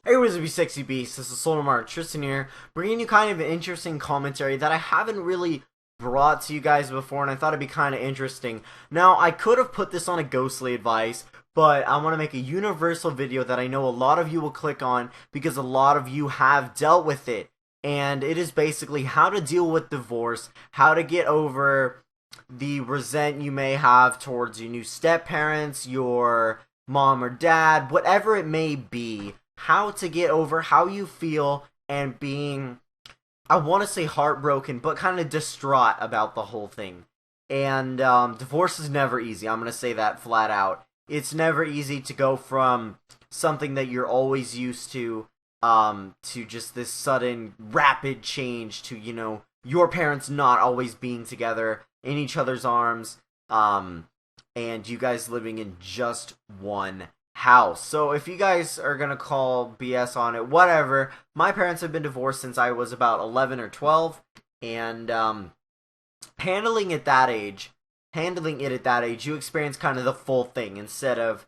Hey, what's up, you sexy beast? This is Solanum-Heart Tristan here, bringing you kind of an interesting commentary that I haven't really brought to you guys before, and I thought it'd be kind of interesting. Now, I could have put this on a ghostly advice, but I want to make a universal video that I know a lot of you will click on because a lot of you have dealt with it. And it is basically how to deal with divorce, how to get over the resent you may have towards your new step-parents, your mom or dad, whatever it may be. How to get over how you feel and being, I want to say heartbroken, but kind of distraught about the whole thing. And divorce is never easy. I'm going to say that flat out. It's never easy to go from something that you're always used to just this sudden rapid change to, you know, your parents not always being together in each other's arms, and you guys living in just one house. So if you guys are gonna call BS on it, whatever. My parents have been divorced since I was about 11 or 12, and handling it at that age, you experience kind of the full thing instead of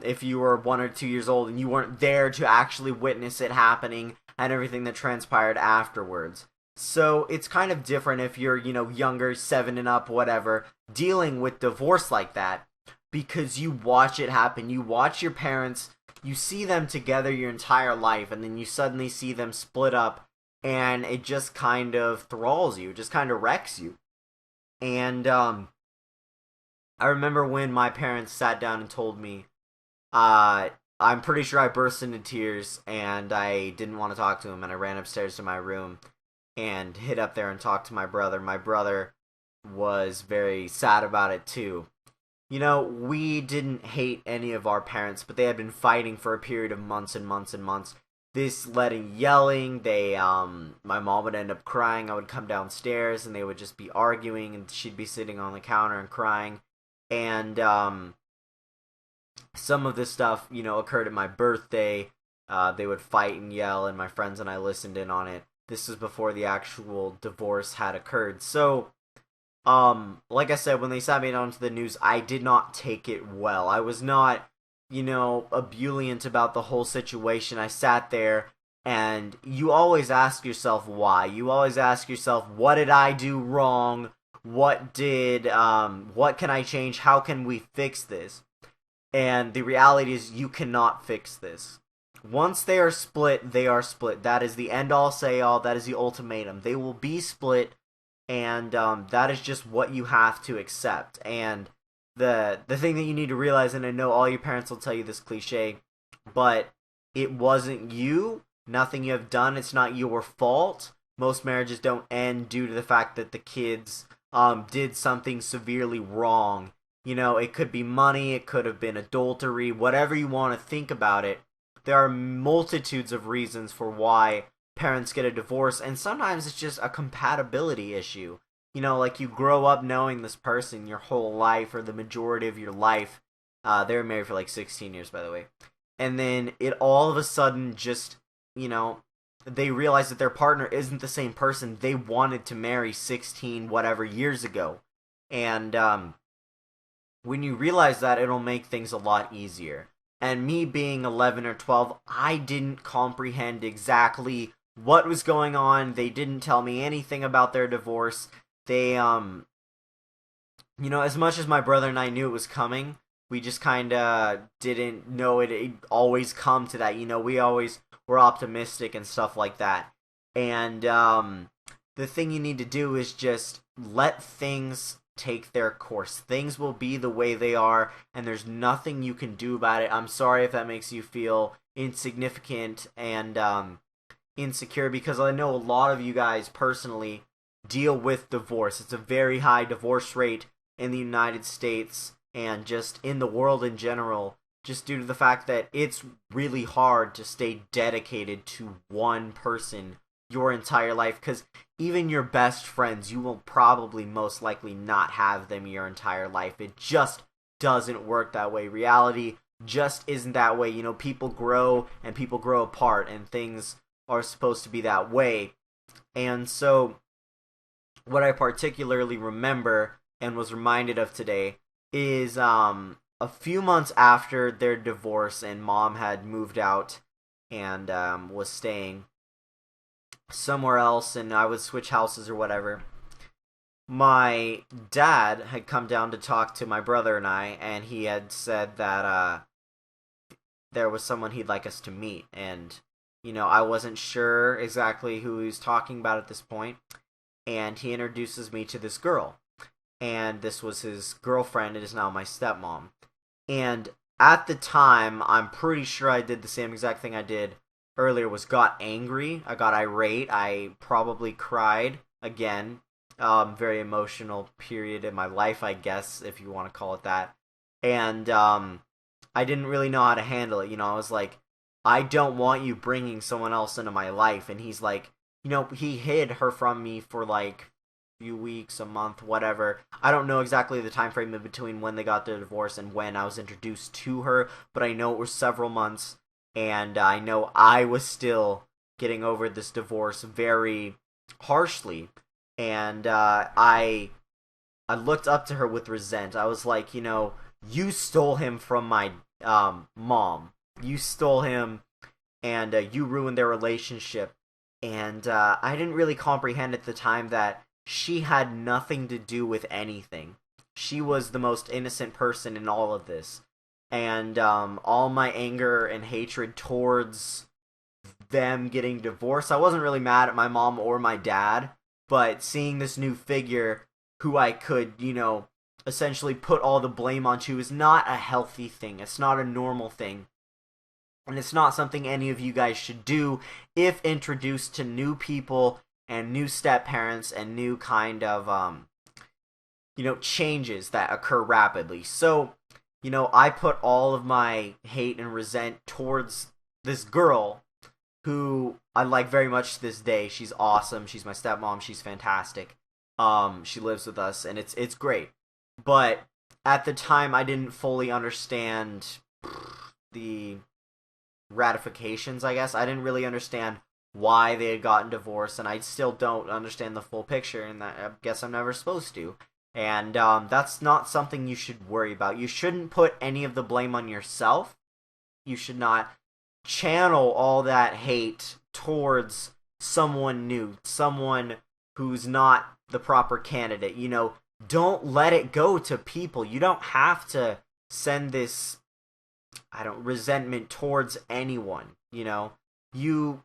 if you were 1 or 2 years old and you weren't there to actually witness it happening and everything that transpired afterwards. So it's kind of different if you're, you know, younger, 7 and up, whatever, dealing with divorce like that. Because you watch it happen. You watch your parents, you see them together your entire life, and then you suddenly see them split up, and it just kind of thralls you, just kind of wrecks you. And I remember when my parents sat down and told me, I'm pretty sure I burst into tears, and I didn't want to talk to them, and I ran upstairs to my room and hid up there and talked to my brother. My brother was very sad about it too. You know, we didn't hate any of our parents, but they had been fighting for a period of months and months and months. This led in yelling. My mom would end up crying. I would come downstairs, and they would just be arguing, and she'd be sitting on the counter and crying. And some of this stuff, you know, occurred at my birthday. They would fight and yell, and my friends and I listened in on it. This was before the actual divorce had occurred. So like I said, when they sat me down to the news, I did not take it well. I was not, you know, ebullient about the whole situation. I sat there, and you always ask yourself why. You always ask yourself, what did I do wrong? What can I change? How can we fix this? And the reality is, you cannot fix this. Once they are split, they are split. That is the end-all, say-all. That is the ultimatum. They will be split. And that is just what you have to accept. And the thing that you need to realize, and I know all your parents will tell you this cliche, but it wasn't you. Nothing you have done. It's not your fault. Most marriages don't end due to the fact that the kids did something severely wrong. You know, it could be money. It could have been adultery. Whatever you want to think about it. There are multitudes of reasons for why parents get a divorce, and sometimes it's just a compatibility issue. You know, like you grow up knowing this person your whole life, or the majority of your life. They were married for like 16 years, by the way. And then it all of a sudden just, you know, they realize that their partner isn't the same person they wanted to marry 16 whatever years ago. And when you realize that, it'll make things a lot easier. And me being 11 or 12, I didn't comprehend exactly what was going on. They didn't tell me anything about their divorce. They, you know, as much as my brother and I knew it was coming, we just kind of didn't know it'd always come to that. You know, we always were optimistic and stuff like that. And the thing you need to do is just let things take their course. Things will be the way they are, and there's nothing you can do about it. I'm sorry if that makes you feel insignificant and insecure, because I know a lot of you guys personally deal with divorce. It's a very high divorce rate in the United States and just in the world in general, just due to the fact that it's really hard to stay dedicated to one person your entire life, because even your best friends, you will probably most likely not have them your entire life. It just doesn't work that way. Reality just isn't that way. You know, people grow and people grow apart, and things are supposed to be that way. And so what I particularly remember and was reminded of today is a few months after their divorce, and mom had moved out and was staying somewhere else, and I would switch houses or whatever. My dad had come down to talk to my brother and I, and he had said that there was someone he'd like us to meet, and I wasn't sure exactly who he was talking about at this point, and he introduces me to this girl, and this was his girlfriend. It is now my stepmom. And at the time, I'm pretty sure I did the same exact thing I did earlier, was got angry. I got irate. I probably cried again. Very emotional period in my life, I guess, if you want to call it that. And I didn't really know how to handle it. I was like, I don't want you bringing someone else into my life. And he's like, he hid her from me for like few weeks, a month, whatever. I don't know exactly the time frame in between when they got their divorce and when I was introduced to her, but I know it was several months, and I know I was still getting over this divorce very harshly, and I looked up to her with resent. I was like, you stole him from my mom. You stole him, and you ruined their relationship. And I didn't really comprehend at the time that she had nothing to do with anything. She was the most innocent person in all of this. And all my anger and hatred towards them getting divorced, I wasn't really mad at my mom or my dad, but seeing this new figure who I could, essentially put all the blame onto is not a healthy thing. It's not a normal thing. And it's not something any of you guys should do if introduced to new people and new step parents and new kind of changes that occur rapidly. So, I put all of my hate and resent towards this girl who I like very much to this day. She's awesome. She's my stepmom. She's fantastic. She lives with us, and it's great. But at the time, I didn't fully understand the ratifications, I guess. I didn't really understand why they had gotten divorced, and I still don't understand the full picture, and I guess I'm never supposed to. And that's not something you should worry about. You shouldn't put any of the blame on yourself. You should not channel all that hate towards someone new, someone who's not the proper candidate. Don't let it go to people. You don't have to send this, resentment towards anyone. You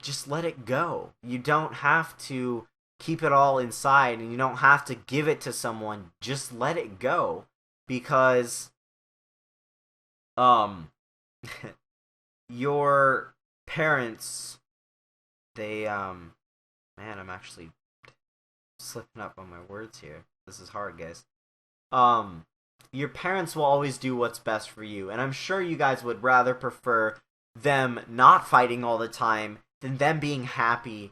just let it go. You don't have to keep it all inside, and you don't have to give it to someone. Just let it go, because um your parents, they man, I'm actually slipping up on my words here. This is hard, guys. Your parents will always do what's best for you, and I'm sure you guys would rather prefer them not fighting all the time than them being happy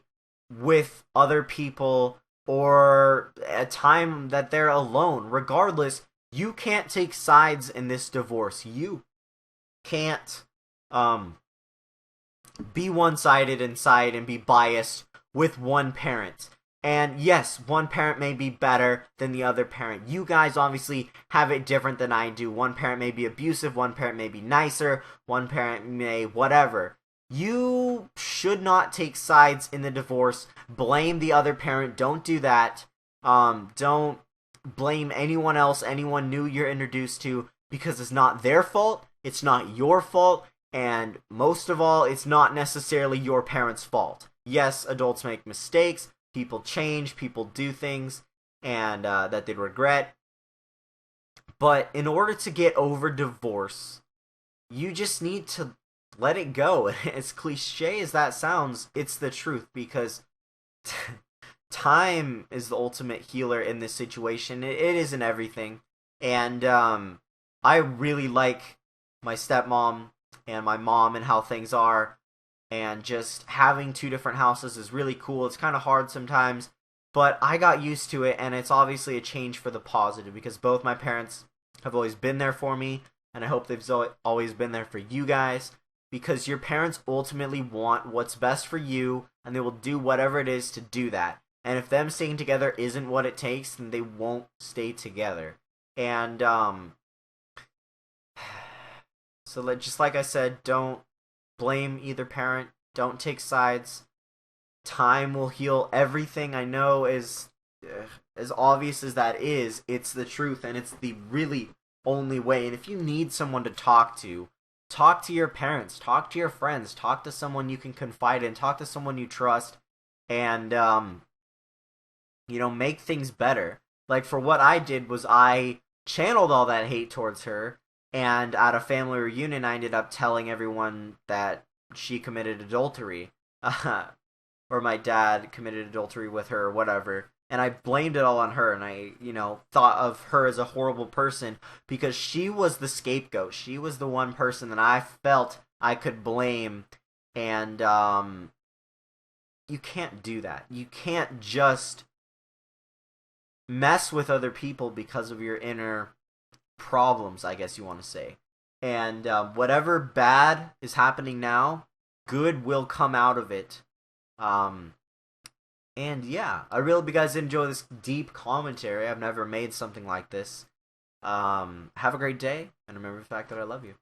with other people or a time that they're alone. Regardless, you can't take sides in this divorce. You can't be one-sided inside and be biased with one parent. And yes, one parent may be better than the other parent. You guys obviously have it different than I do. One parent may be abusive, one parent may be nicer, one parent may whatever. You should not take sides in the divorce. Blame the other parent. Don't do that. Don't blame anyone else, anyone new you're introduced to, because it's not their fault. It's not your fault. And most of all, it's not necessarily your parents' fault. Yes, adults make mistakes. People change, people do things, and that they regret. But in order to get over divorce, you just need to let it go. As cliche as that sounds, it's the truth, because time is the ultimate healer in this situation. It isn't everything. And I really like my stepmom and my mom and how things are. And just having two different houses is really cool. It's kind of hard sometimes, but I got used to it, and it's obviously a change for the positive, because both my parents have always been there for me, and I hope they've always been there for you guys, because your parents ultimately want what's best for you, and they will do whatever it is to do that. And if them staying together isn't what it takes, then they won't stay together. And so just like I said, don't blame either parent. Don't take sides. Time will heal everything. I know as obvious as that is, it's the truth and it's the really only way. And if you need someone to talk to your parents, talk to your friends, talk to someone you can confide in, talk to someone you trust, and make things better. Like for what I did was I channeled all that hate towards her, and at a family reunion, I ended up telling everyone that she committed adultery, or my dad committed adultery with her, or whatever. And I blamed it all on her, and I, thought of her as a horrible person because she was the scapegoat. She was the one person that I felt I could blame, and you can't do that. You can't just mess with other people because of your inner problems, I guess you want to say. And whatever bad is happening now, good will come out of it. Um, and yeah, I really hope you guys enjoy this deep commentary. I've never made something like this. Have a great day, and remember the fact that I love you.